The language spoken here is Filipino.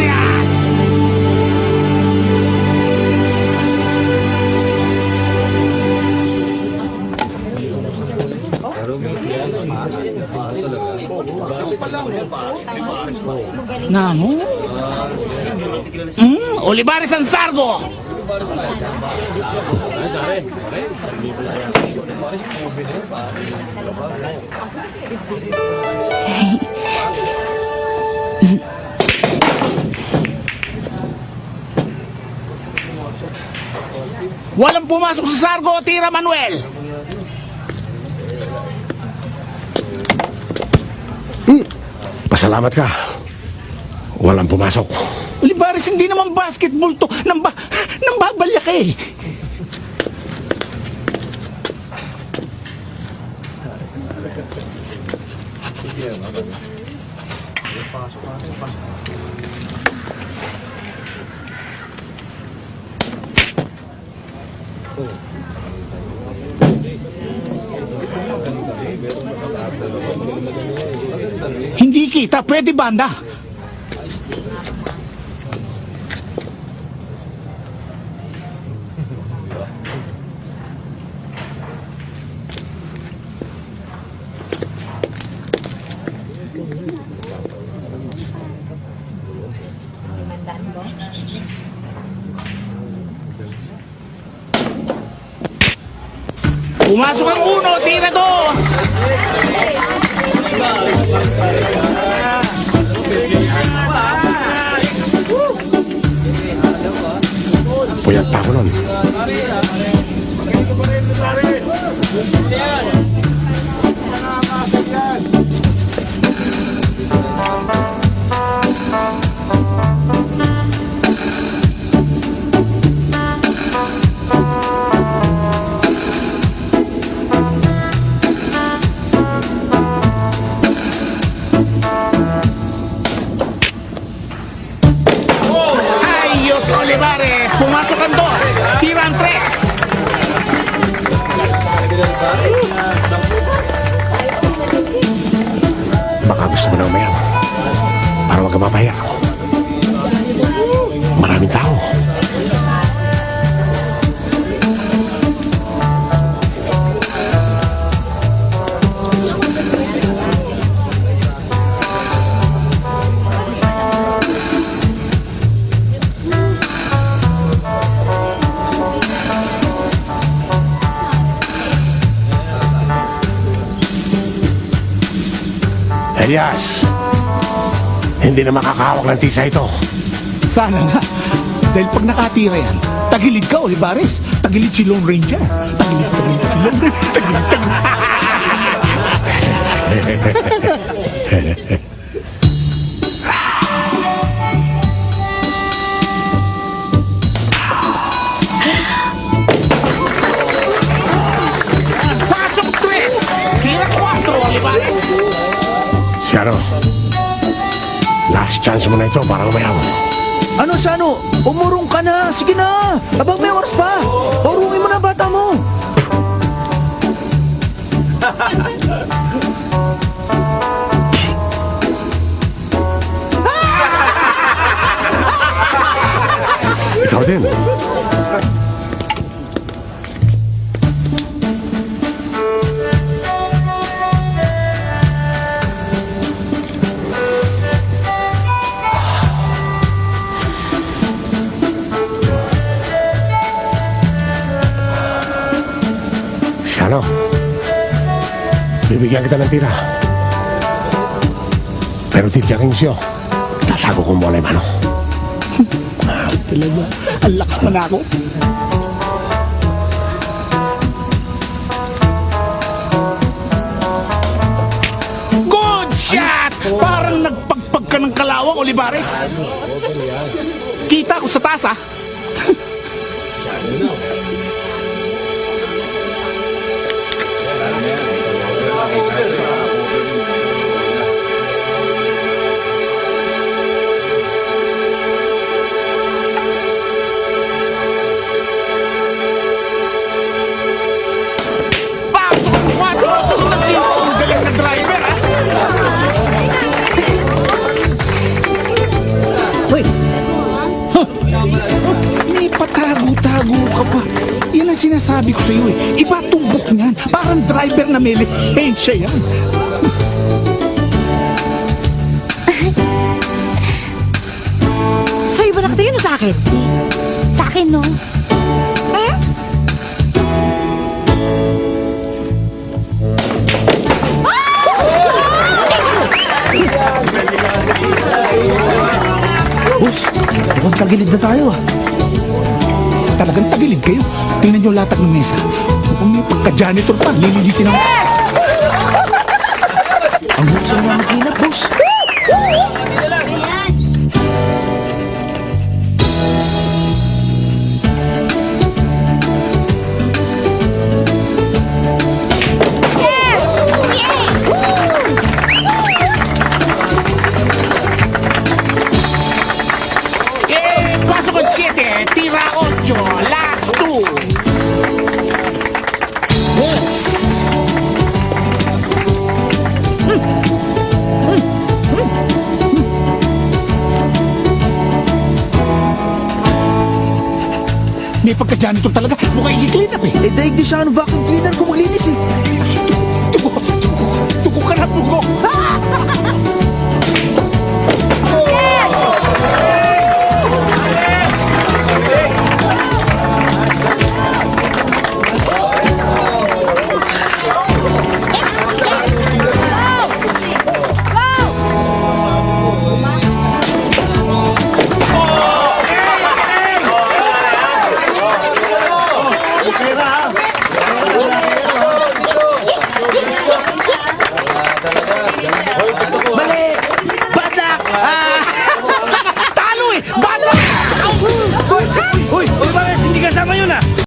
yan! Namo? Olivares ang Sargo! Walang pumasok sa Sargo, Tira Manuel! Pasalamat ka. Walang pumasok. Olivares, hindi naman basketball to. Nambabalyak eh. Hindi kita, pwede banda. Pumasok ang uno, tira dos! Puyat pa ako nun. Ayos, Olivares! Pumasok ang dos! Tira ang tres! Baka gusto mo na umayaw. Para wag ka mapahiya. Maraming tao. Elias, hindi na makakahawak ng tisa ito. Sana nga. Dahil pag nakatira yan, tagilid ka, Olivares. Tagilid si Lone Ranger. Tagilid si Lone Ranger. Tagilid. Pasok tres! Tira 4, Olivares. Siano, last chance mo na ito para umayaw. Ano Sano? Umurong ka na! Sige na! Abang may oras pa! Urungin mo na bata mo! Ikaw din. Siano, bibigyan kita ng tira. Pero titiyakin siyo, tatago ko muna yung mano. Talaga, ang lakas man ako. Good shot! Parang nagpagpag ka ng kalawang, Olivares. Kita ko sa taas, ah. Hoy, ka pa. Yan ang sinasabi ko sa'yo eh. Iba tumbok niyan. Parang driver na may lihensya yan. Sa'yo ba nakatingin o sa akin? Sa akin, no? Boss, mukhang tagilid na tayo ah. Talagang tagilid kayo. Tingnan niyo latag ng mesa. Mukhang may pagka-janitor pa. Lilinisin ang... Ang husay naman mag-clean up, boss. Paso con 7, tira 8, last 2. May pagka-janitor talaga. Mukhang i-clean up eh. Eh, daig di siya ang vacuum cleaner kung maglinis eh. Tugo ka na, Pugo.